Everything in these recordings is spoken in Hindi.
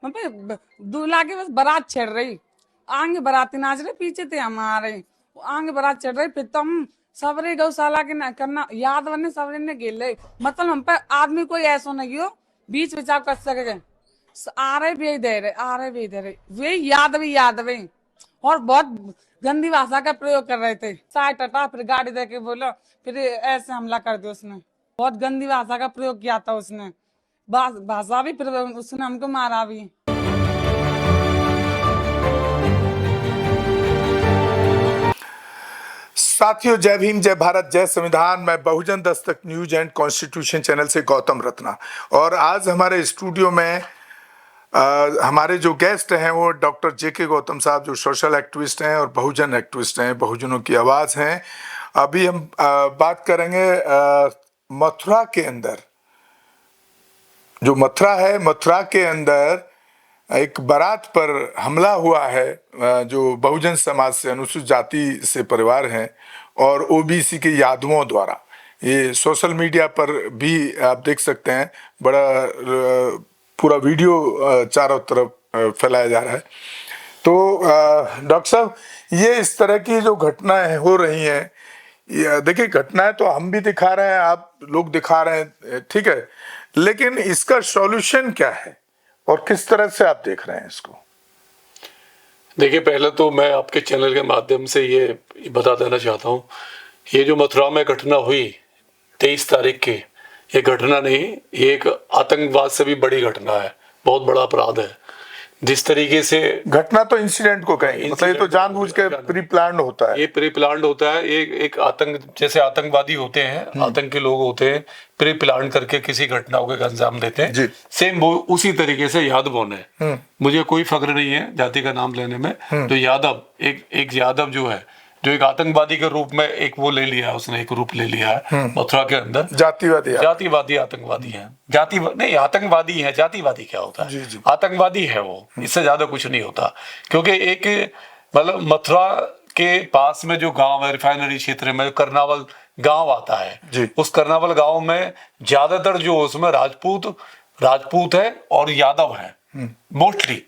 दूल्हा की बस बारात छेड़ रही, आगे बाराती नाच रहे, पीछे थे हमारे, आगे बारात चढ़ रही, फिर तुम सबरे गौशाला के न करना याद बने सबरे ने गिले, मतलब हम पे आदमी कोई ऐसा नहीं हो बीच बचाव कर सके। आ रहे भी दे रहे, आ रहे भी दे रहे, वे याद भी और बहुत गंदी भाषा का प्रयोग कर रहे थे। साइड हटा, फिर गाड़ी दे के बोलो, फिर ऐसे हमला कर दिया उसने, बहुत गंदी भाषा का प्रयोग किया था उसने, भाषा भी, फिर उसने हमको मारा भी। साथियों, जय भीम, जय भारत, जय संविधान। मैं बहुजन Dastak news and constitution channel से गौतम रत्ना, और आज हमारे स्टूडियो में हमारे जो गेस्ट हैं वो डॉक्टर जेके गौतम साहब, जो सोशल एक्टिविस्ट हैं और बहुजन एक्टिविस्ट हैं, बहुजनों की आवाज़ हैं। अभी हम बात करेंगे मथुरा के अंदर, जो मथुरा है, मथुरा के अंदर एक बारात पर हमला हुआ है जो बहुजन समाज से, अनुसूचित जाति से परिवार हैं और ओबीसी के यादवों द्वारा। ये सोशल मीडिया पर भी आप देख सकते हैं, बड़ा पूरा वीडियो चारों तरफ फैलाया जा रहा है। तो डॉक्टर साहब, ये इस तरह की जो घटनाएं हो रही हैं, देखिए घटनाएं तो हम भी दिखा रहे हैं, आप लोग दिखा रहे हैं, ठीक है, लेकिन इसका सॉल्यूशन क्या है और किस तरह से आप देख रहे हैं इसको? देखिए, पहले तो मैं आपके चैनल के माध्यम से ये बता देना चाहता हूँ, ये जो मथुरा में घटना हुई 23 तारीख की, ये घटना नहीं, ये एक आतंकवाद से भी बड़ी घटना है, बहुत बड़ा अपराध है। जिस तरीके से घटना तो इंसिडेंट को कहेंगे, मतलब ये तो जानबूझ के प्री प्लान्ड होता है। ये प्री प्लान्ड होता है, एक आतंक, जैसे आतंकवादी होते हैं, आतंकी लोग होते हैं, प्री प्लान करके किसी घटना को अंजाम देते हैं। सेम वो उसी तरीके से यादवों ने, मुझे कोई फख्र नहीं है जाति का नाम लेने में, तो यादव, एक यादव जो है, जो एक आतंकवादी के रूप में एक वो ले लिया, उसने एक रूप ले लिया है मथुरा के अंदर। जातिवादी आतंकवादी है, नहीं, आतंकवादी है, जातिवादी क्या होता है? आतंकवादी है वो, इससे ज्यादा कुछ नहीं होता। क्योंकि एक, मतलब मथुरा के पास में जो गांव है, रिफाइनरी क्षेत्र में कर्नावल गांव आता है, उस कर्नावल गांव में ज्यादातर जो उसमें राजपूत है और यादव है मोस्टली।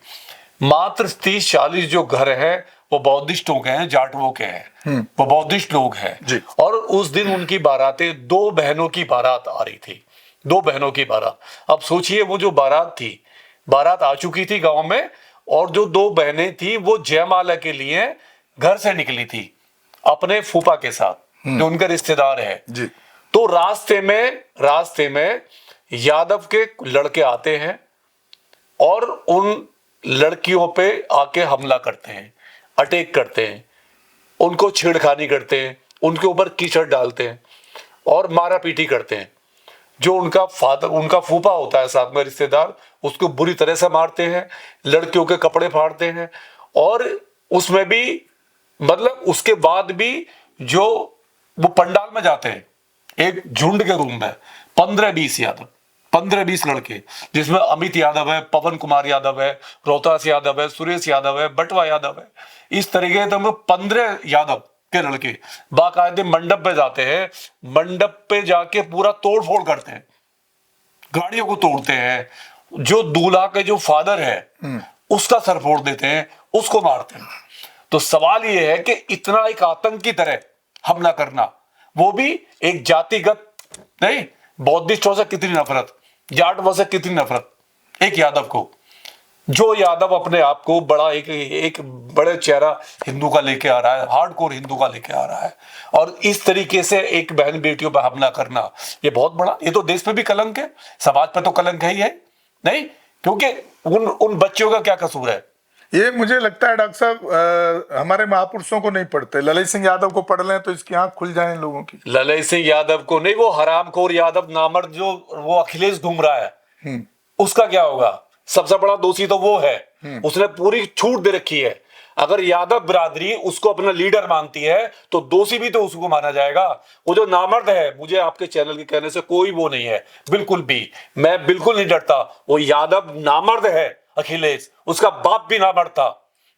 मात्र 30-40 जो घर है वो बौद्धिस्टों के हैं, जाटवों के हैं, वो बौद्धिस्ट लोग हैं। और उस दिन उनकी बारातें, 2 बहनों की बारात आ रही थी, 2 बहनों की बारात। अब सोचिए, वो जो बारात थी, बारात आ चुकी थी गांव में, और जो 2 बहनें थी वो जयमाला के लिए घर से निकली थी अपने फूफा के साथ, जो उनके रिश्तेदार है। तो रास्ते में यादव के लड़के आते हैं और उन लड़कियों पे आके हमला करते हैं, अटैक करते हैं, उनको छेड़खानी करते हैं, उनके ऊपर कीचड़ डालते हैं और मारा पीटी करते हैं। जो उनका फूफा होता है साथ में रिश्तेदार, उसको बुरी तरह से मारते हैं, लड़कियों के कपड़े फाड़ते हैं। और उसमें भी, मतलब उसके बाद भी, जो वो पंडाल में जाते हैं एक झुंड के रूप में, 15-20 यादव, 15-20 लड़के, जिसमें अमित यादव है, पवन कुमार यादव है, रोहतास यादव है, सुरेश यादव है, बटवा यादव है, इस तरीके से 15 यादव के लड़के बाकायदे मंडप पे जाते हैं। मंडप पे जाके पूरा तोड़ फोड़ करते हैं, गाड़ियों को तोड़ते हैं, जो दूल्हा के जो फादर है उसका सर फोड़ देते हैं, उसको मारते हैं। तो सवाल यह है कि इतना एक आतंक की तरह हमला करना, वो भी एक जातिगत नहीं, बौद्धिस्टों से कितनी नफरत, जाटवों से कितनी नफरत एक यादव को, जो यादव अपने आप को बड़ा एक बड़े चेहरा हिंदू का लेके आ रहा है, हार्डकोर हिंदू का लेके आ रहा है, और इस तरीके से एक बहन बेटियों पर हमला करना, ये बहुत बड़ा, ये तो देश पे भी कलंक है, समाज पे तो कलंक है ही है, नहीं? क्योंकि उन बच्चों का क्या कसूर है? ये मुझे लगता है डॉक्टर साहब, हमारे महापुरुषों को नहीं पढ़ते। ललित सिंह यादव को पढ़ लें तो इसकी आंख खुल जाए लोगों की। ललित सिंह यादव को नहीं, वो हरामखोर यादव नामर्द जो वो अखिलेश घूम रहा है, उसका क्या होगा? सबसे बड़ा दोषी तो वो है, उसने पूरी छूट दे रखी है। अगर यादव बिरादरी उसको अपना लीडर मानती है तो दोषी भी तो उसको माना जाएगा। वो जो नामर्द है, मुझे आपके चैनल के कहने से कोई वो नहीं है, बिल्कुल भी, मैं बिल्कुल नहीं डरता। वो यादव नामर्द है, अखिलेश, उसका बाप भी नामर्द था।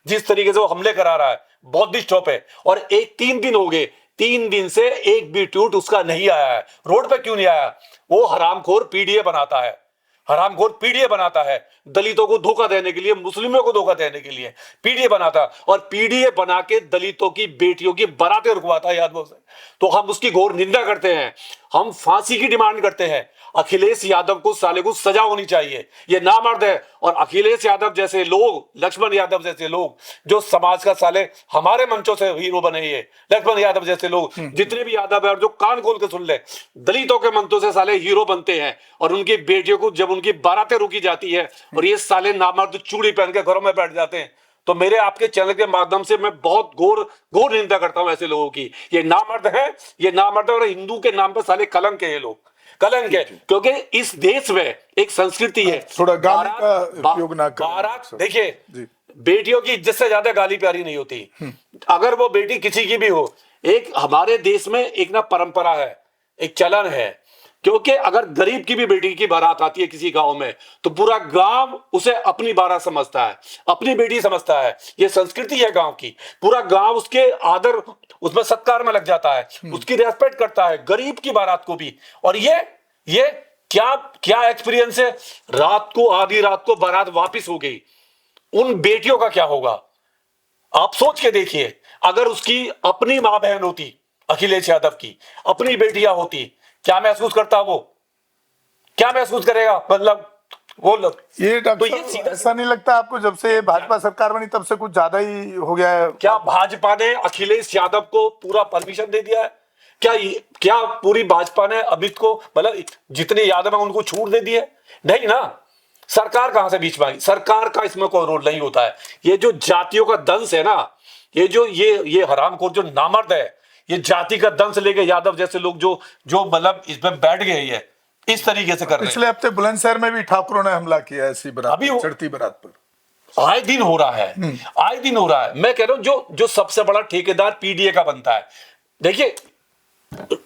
जिस तरीके से वो हमले करा रहा है बौद्धिस्टों पे, और 3 दिन हो गए, 3 दिन से एक भी ट्वीट उसका नहीं आया है। रोड पे क्यों नहीं आया? वो हरामखोर पीडीए बनाता है, हरामखोर पीडीए बनाता है दलितों को धोखा देने के लिए, मुस्लिमों को धोखा देने के लिए पीडीए बनाता है, और पीडीए बना के दलितों की बेटियों की बारातें रुकवाता है यादवों से। तो हम उसकी घोर निंदा करते हैं, हम फांसी की डिमांड करते हैं। अखिलेश यादव को साले को सजा होनी चाहिए, ये नामर्द है। और अखिलेश यादव जैसे लोग, लक्ष्मण यादव जैसे लोग जो समाज का साले हमारे मंचों से हीरो बने, ये लक्ष्मण यादव जैसे लोग जितने भी यादव है और जो कान खोल के सुन ले, दलितों के मंचों से साले हीरो बनते हैं। और उनकी बेटियों को जब उनकी बारातें रुकी जाती है और ये साले नामर्द चूड़ी पहन के घरों में बैठ जाते हैं, तो मेरे आपके चैनल के माध्यम से मैं बहुत घोर निंदा करता हूं ऐसे लोगों की। ये नामर्द है, ये नामर्द है, और हिंदू के नाम पे साले कलंक है, ये लोग कलंक है। क्योंकि इस देश में एक संस्कृति है, थोड़ा गाली का उपयोग ना करें। बारात देखिए, बेटियों की इज्जत से ज्यादा गाली प्यारी नहीं होती, अगर वो बेटी किसी की भी हो। एक हमारे देश में एक ना परंपरा है, एक चलन है, क्योंकि अगर गरीब की भी बेटी की बारात आती है किसी गांव में, तो पूरा गांव उसे अपनी बारात समझता है, अपनी बेटी समझता है। ये संस्कृति है गांव की, पूरा गांव उसके आदर, उसमें सत्कार में लग जाता है, उसकी रेस्पेक्ट करता है, गरीब की बारात को भी। और ये क्या क्या एक्सपीरियंस है, रात को, आधी रात को बारात वापिस हो गई, उन बेटियों का क्या होगा? आप सोच के देखिए, अगर उसकी अपनी मां बहन होती, अखिलेश यादव की अपनी बेटियां होती, क्या महसूस करता वो? क्या महसूस करेगा? मतलब वो लोग ये तो डॉक्टर ये साहब, ऐसा नहीं लगता आपको जब से भाजपा सरकार बनी तब से कुछ ज्यादा ही हो गया है? क्या भाजपा ने अखिलेश यादव को पूरा परमिशन दे दिया है? क्या पूरी भाजपा ने अमित को, मतलब जितने यादव हैं उनको छूट दे दी है? नहीं ना। सरकार कहां से बीच में आई? सरकार का इसमें कोई रोल नहीं होता है। ये जो जातियों का दंश है ना, ये जो ये हरामखोर जो नामर्द है, ये जाति का दंश लेके यादव जैसे लोग जो मतलब इसमें बैठ गए, ये इस तरीके से कर रहे हैं। पिछले हफ्ते बुलंदशहर में भी ठाकुरों ने हमला किया ऐसी बारात, अभी चढ़ती बारात पर। आए दिन हो रहा है, आए दिन हो रहा है। मैं कह रहा हूं जो सबसे बड़ा ठेकेदार पीडीए का बनता है। देखिए,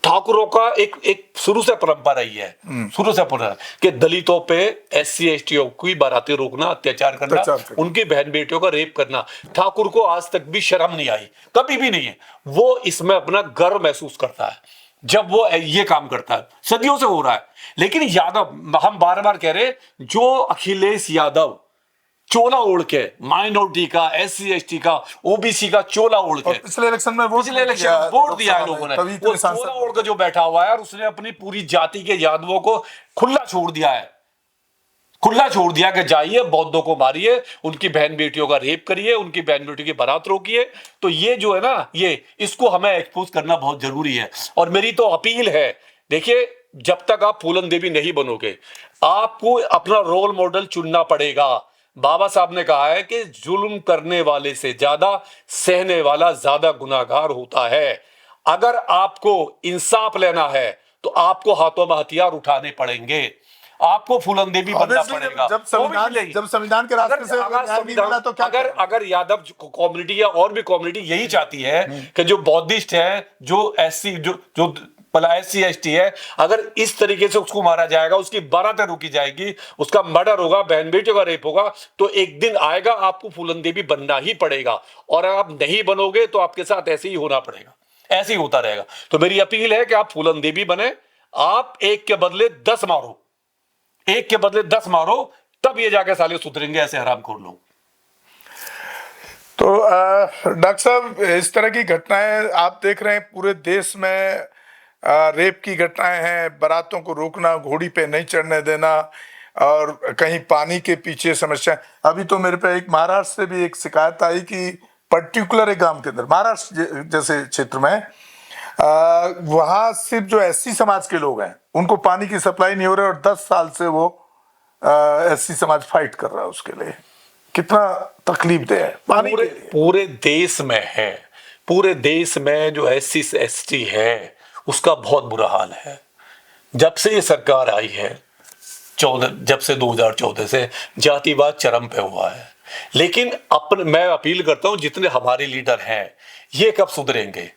ठाकुरों का एक शुरू से परंपरा ही है, शुरू से परंपरा कि दलितों पे, SC ST की बारातें रोकना, अत्याचार करना, उनकी बहन बेटियों का रेप करना। ठाकुर को आज तक भी शर्म नहीं आई, कभी भी नहीं है। वो इसमें अपना गर्व महसूस करता है जब वो ये काम करता है, सदियों से हो रहा है। लेकिन यादव, हम बार बार कह रहे, जो अखिलेश यादव चोला ओढ़ के माइनॉरिटी का, SC ST का, OBC का चोला ओढ़ के पिछले इलेक्शन में वोट दिया है लोगों ने, वो चोला ओढ़ के जो बैठा हुआ है, और उसने अपनी पूरी जाति के यादवों को खुला छोड़ दिया है, खुला छोड़ दिया कि जाइए बौद्धों को मारिए, उनकी बहन बेटियों का रेप करिए, उनकी बहन बेटियों की बारात रोकिए। तो ये जो है ना, ये इसको हमें एक्सपोज करना बहुत जरूरी है। और मेरी तो अपील है, देखिए, जब तक आप फूलन देवी नहीं बनोगे, आपको अपना रोल मॉडल चुनना पड़ेगा। बाबा साहब ने कहा है कि जुल्म करने वाले से ज्यादा सहने वाला ज्यादा गुनाहगार होता है। अगर आपको इंसाफ लेना है तो आपको हाथों में हथियार उठाने पड़ेंगे, आपको फूलन देवी बनना पड़ेगा। जब संविधान के रास्ते से न्याय नहीं मिला तो क्या? अगर यादव कम्युनिटी या और भी कम्युनिटी यही चाहती है कि जो बौद्धिस्ट है, जो SC जो SC ST है, अगर इस तरीके से उसको मारा जाएगा, उसकी बारातें रोकी जाएगी, उसका मर्डर होगा, बहन बेटियों का रेप होगा, तो एक दिन आएगा आपको फूलन देवी बनना ही पड़ेगा। और अगर आप नहीं बनोगे तो आपके साथ ऐसे ही होना पड़ेगा, ऐसे ही होता रहेगा। तो मेरी अपील है कि आप फूलन देवी बने, आप एक के बदले 10 मारो, एक के बदले 10 मारो, तब ये जाके साले सुधरेंगे ऐसे हरामखोर लोग। तो डॉक्टर साहब, इस तरह की घटनाएं आप देख रहे हैं पूरे देश में, रेप की घटनाएं हैं, बारातों को रोकना, घोड़ी पे नहीं चढ़ने देना, और कहीं पानी के पीछे समस्या। अभी तो मेरे पे एक महाराष्ट्र से भी एक शिकायत आई कि पर्टिकुलर एक गांव के अंदर, महाराष्ट्र जैसे क्षेत्र में, वहां सिर्फ जो SC समाज के लोग हैं उनको पानी की सप्लाई नहीं हो रही, और 10 साल से वो SC समाज फाइट कर रहा है उसके लिए। कितना तकलीफ दे है पानी पूरे देश में है, पूरे देश में जो SC ST है उसका बहुत बुरा हाल है। जब से ये सरकार आई है, जब से 2014 से जातिवाद चरम पे हुआ है। लेकिन मैं अपील करता हूं, जितने हमारे लीडर हैं, ये कब सुधरेंगे?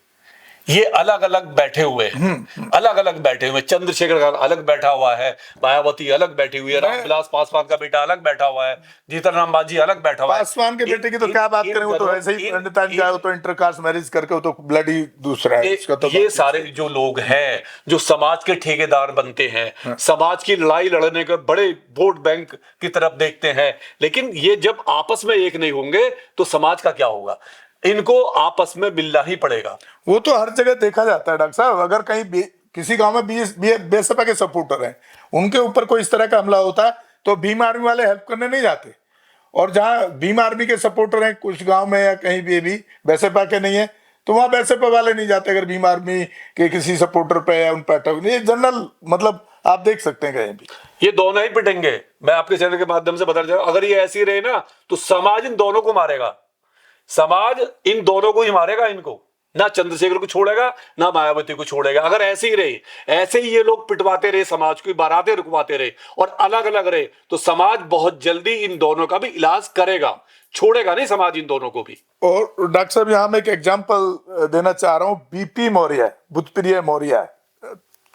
ये अलग अलग बैठे हुए हैं, अलग अलग बैठे हुए। चंद्रशेखर का अलग बैठा हुआ है, मायावती अलग बैठी हुई है, रामविलास पासवान का बेटा अलग बैठा हुआ है, जीतन राम मांझी अलग बैठा हुआ है। पासवान के बेटे की तो क्या बात करें, वो तो ऐसे ही पंडिताइन जाए, वो तो इंटरकास्ट मैरिज करके वो तो ब्लडी दूसरा है उसका। तो ये सारे जो लोग हैं जो समाज के ठेकेदार बनते हैं, समाज की लड़ाई लड़ने के बड़े वोट बैंक की तरफ देखते हैं, लेकिन ये जब आपस में एक नहीं होंगे तो समाज का क्या होगा? इनको आपस में मिलना ही पड़ेगा। वो तो हर जगह देखा जाता है डॉक्टर साहब। अगर कहीं किसी गांव में बेसपा के सपोर्टर हैं, उनके ऊपर कोई इस तरह का हमला होता है तो भीम आर्मी वाले हेल्प करने नहीं जाते। और जहां भीम आर्मी के सपोर्टर हैं कुछ गांव में या कहीं भी बेसपा के नहीं है, तो वहां बेसपा वाले नहीं जाते अगर भीम आर्मी के किसी सपोर्टर पे या उन पर नहीं। जनरल मतलब आप देख सकते हैं कहीं भी ये दोनों ही पिटेंगे। मैं आपके चैनल के माध्यम से बताना चाहूँ, अगर ये ऐसी रहे ना तो समाज इन दोनों को मारेगा, समाज इन दोनों को ही मारेगा। इनको ना चंद्रशेखर को छोड़ेगा ना मायावती को छोड़ेगा। अगर ऐसे ही रहे, ऐसे ही ये लोग पिटवाते रहे, समाज की बारातें रुकवाते रहे और अलग अलग रहे, तो समाज बहुत जल्दी इन दोनों का भी इलाज करेगा, छोड़ेगा नहीं समाज इन दोनों को भी। और डॉक्टर साहब यहाँ मैं एक एग्जांपल देना चाह रहा हूँ। बीपी मौर्य, बुद्धप्रिय मौर्य,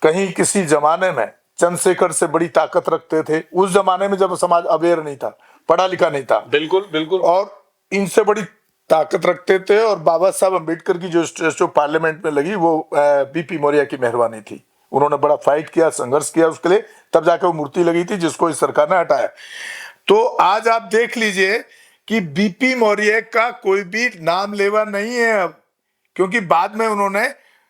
कहीं किसी जमाने में चंद्रशेखर से बड़ी ताकत रखते थे। उस जमाने में जब समाज अवेयर नहीं था, पढ़ा लिखा नहीं था, बिल्कुल बिल्कुल, और इनसे बड़ी ताकत रखते थे। और बाबा साहब अम्बेडकर की जो पार्लियामेंट में लगी वो बीपी मौर्य की मेहरबानी थी। उन्होंने बड़ा फाइट किया, संघर्ष किया उसके लिए, तब जाकर वो मूर्ति लगी थी जिसको इस सरकार ने हटाया। तो आज आप देख लीजिए कि बीपी मौर्य का कोई भी नाम लेवा नहीं है अब, क्योंकि बाद में उन्होंने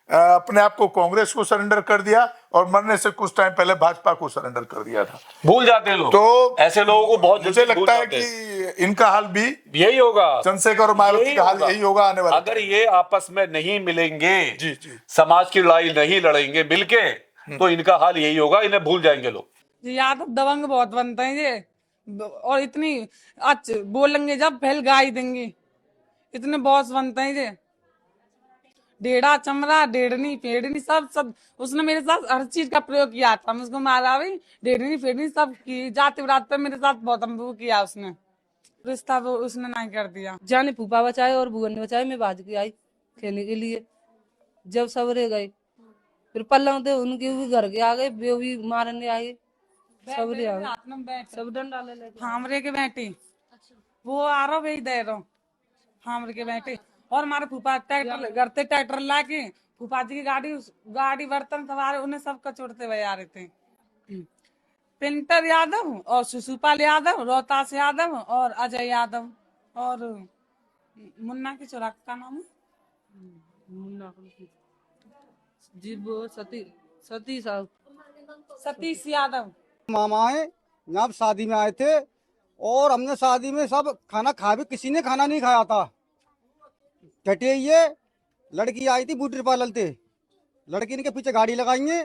अपने आप को कांग्रेस को सरेंडर कर दिया और मरने से कुछ टाइम पहले भाजपा को सरेंडर कर दिया था। भूल जाते हैं लोग, तो ऐसे लोगों को बहुत मुझे लगता है कि इनका हाल भी यही होगा, चंद्रशेखर और मायावती का हाल यही होगा आने वाला। अगर ये आपस में नहीं मिलेंगे, जी जी, समाज की लड़ाई नहीं लड़ेंगे मिलके, तो इनका हाल यही होगा, इन्हें भूल जाएंगे लोग। यादव दबंग बहुत बनते हैं ये, और इतनी बोलेंगे जब फैल गाई देंगे, इतने बॉस बनते हैं ये। डेढ़ा चमड़ा, डेढ़नी फेड़नी सब उसने मेरे साथ हर चीज का प्रयोग किया था। मुझको मारा भी, डेढ़नी फेड़नी सब की, जाति विरात पे मेरे साथ बहुत वो किया उसने। रिश्ता वो उसने नहीं कर दिया। जाने फूफा बचाए और बुआ ने बचाए, मैं भाज के आई खेलने के लिए। जब सब रह गए फिर पल्ला थे उनके भी घर के आ गए, वे भी मारने आए, सब रे आ गए, सब डंडा ले लेके हमरे के बेटे वो आ रहा वही दे रहा हमरे के बेटे। और हमारे फूफा ट्रैक्टर घर से ट्रैक्टर ला के फूफा जी की गाड़ी बर्तन सवार उन्हें सब कचोड़ते हुए आ रहे थे। पिंटर यादव और शिशुपाल यादव, रोहतास यादव और अजय यादव और मुन्ना की चौराक का नाम है मुन्ना जी, वो सतीश सतीश यादव। मामाएं यहाँ शादी में आए थे और हमने शादी में सब खाना खा भी, किसी ने खाना नहीं खाया था। टटे ये लड़की आई थी ब्यूटी पार्लर थे, लड़की इनके पीछे गाड़ी लगाएंगे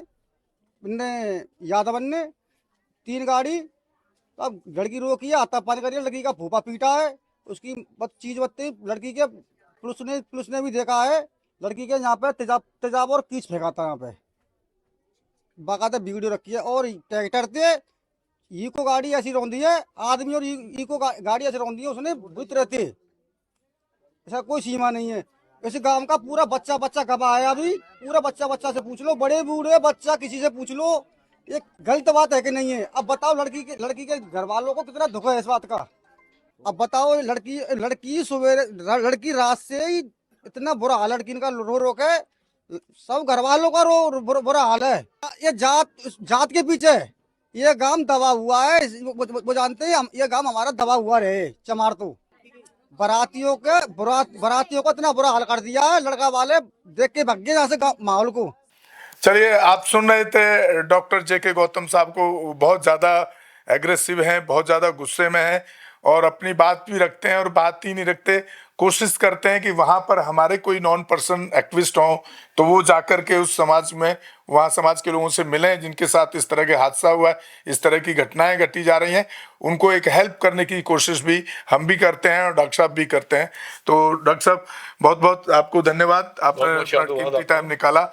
इनने यादवन ने 3 गाड़ी। अब लड़की रोकी है, हाथापाई करिए, लड़की का फूफा पीटा है, उसकी चीज बत्ती लड़की के पुलिस ने भी देखा है, लड़की के यहाँ पे तेजाब और कीच फेंका था यहाँ पे, बाकायदा वीडियो रखी है। और ट्रैक्टर थे, ई को गाड़ी ऐसी रौंदी है आदमी, और ई को गाड़ी ऐसी रौंदी है उसने बुत रहते, ऐसा कोई सीमा नहीं है। इस गांव का पूरा बच्चा गवा है, अभी पूरा बच्चा से पूछ लो, बड़े बूढ़े बच्चा किसी से पूछ लो, ये गलत बात है कि नहीं है। अब बताओ लड़की के घर वालों को कितना दुख है इस बात का। अब बताओ लड़की सवेरे लड़की रात से ही इतना बुरा हाल, लड़की का रो के सब घर वालों का बुरा हाल है। ये जात के पीछे ये गांव दबा हुआ है, वो जानते हैं ये गांव हमारा दबा हुआ रहे। चमार तो बरातियों को इतना बुरा हाल कर दिया है, लड़का वाले देख के भाग गए यहाँ से माहौल को। चलिए, आप सुन रहे थे डॉक्टर जेके गौतम साहब को। बहुत ज़्यादा एग्रेसिव हैं, बहुत ज़्यादा गुस्से में हैं और अपनी बात भी रखते हैं और बात ही नहीं रखते। कोशिश करते हैं कि वहाँ पर हमारे कोई नॉन पर्सन एक्टिविस्ट हों तो वो जाकर के उस समाज में, वहाँ समाज के लोगों से मिलें जिनके साथ इस तरह के हादसा हुआ है, इस तरह की घटनाएं घटी जा रही हैं, उनको एक हेल्प करने की कोशिश भी हम भी करते हैं और डॉक्टर साहब भी करते हैं। तो डॉक्टर साहब बहुत बहुत आपको धन्यवाद, आपने कीमती टाइम निकाला।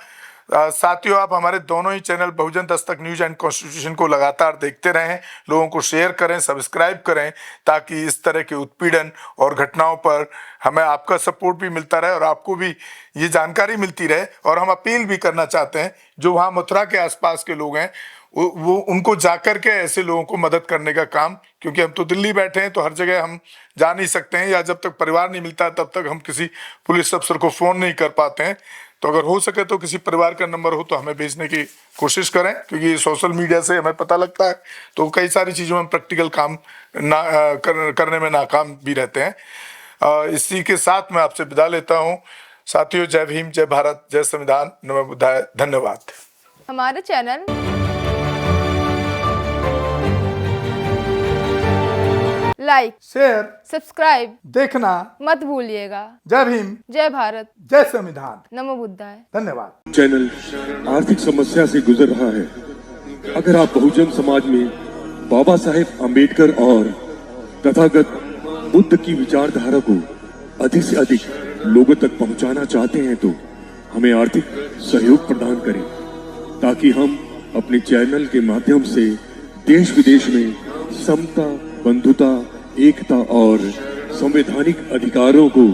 साथियों, आप हमारे दोनों ही channel Bahujan Dastak news and constitution को लगातार देखते रहें, लोगों को शेयर करें, सब्सक्राइब करें, ताकि इस तरह के उत्पीड़न और घटनाओं पर हमें आपका सपोर्ट भी मिलता रहे और आपको भी ये जानकारी मिलती रहे। और हम अपील भी करना चाहते हैं, जो वहाँ मथुरा के आसपास के लोग हैं वो उनको जाकर के ऐसे लोगों को मदद करने का काम, क्योंकि हम तो दिल्ली बैठे हैं तो हर जगह हम जा नहीं सकते हैं, या जब तक परिवार नहीं मिलता तब तक हम किसी पुलिस अफसर को फ़ोन नहीं कर पाते हैं। तो अगर हो सके तो किसी परिवार का नंबर हो तो हमें भेजने की कोशिश करें, क्योंकि सोशल मीडिया से हमें पता लगता है तो कई सारी चीज़ों में प्रैक्टिकल काम करने में नाकाम भी रहते हैं। इसी के साथ मैं आपसे विदा लेता हूँ। साथियों, जय भीम, जय भारत, जय संविधान, नमो बुद्धाय, धन्यवाद। हमारे चैनल लाइक, शेयर, सब्सक्राइब देखना मत भूलिएगा। जय भीम, जय भारत, जय संविधान, नमो बुद्धाय। धन्यवाद। चैनल आर्थिक समस्या से गुजर रहा है। अगर आप बहुजन समाज में बाबा साहेब अम्बेडकर और तथागत बुद्ध की विचारधारा को अधिक से अधिक लोगों तक पहुंचाना चाहते हैं तो हमें आर्थिक सहयोग प्रदान करें, ताकि हम अपने चैनल के माध्यम से देश विदेश में समता, बंधुता, एकता और संवैधानिक अधिकारों को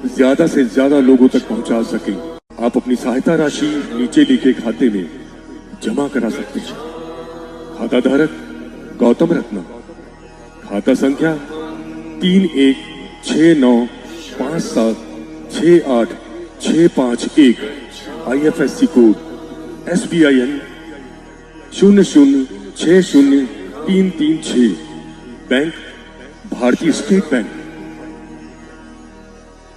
ज्यादा से ज्यादा लोगों तक पहुंचा सकें। आप अपनी सहायता राशि नीचे लिखे खाते में जमा करा सकते हैं। खाता धारक गौतम रत्ना, खाता संख्या 3169576865 IFSC कोड SBIN 0060336, बैंक भारतीय स्टेट बैंक।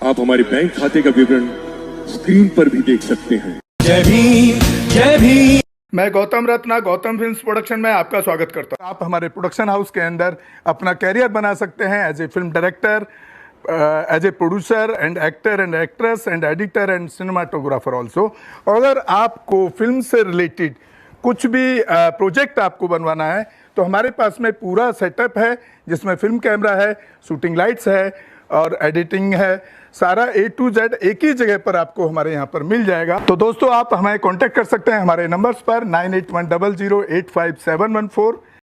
आप हमारे बैंक खाते का विवरण स्क्रीन पर भी देख सकते हैं। जय भीम, जय भीम। मैं गौतम रत्ना गौतम फिल्म्स प्रोडक्शन में आपका स्वागत करता हूं। आप हमारे प्रोडक्शन हाउस के अंदर अपना कैरियर बना सकते हैं as a film director, as a producer and actor and actress and editor and cinematographer also. अगर आपको फिल्म से रिलेटेड कुछ भी प्रोजेक्ट आपको बनवाना है तो हमारे पास में पूरा सेटअप है, जिसमें फिल्म कैमरा है, शूटिंग लाइट्स है और एडिटिंग है। सारा A to Z एक ही जगह पर आपको हमारे यहाँ पर मिल जाएगा। तो दोस्तों, आप हमें कांटेक्ट कर सकते हैं हमारे नंबर्स पर 9810085714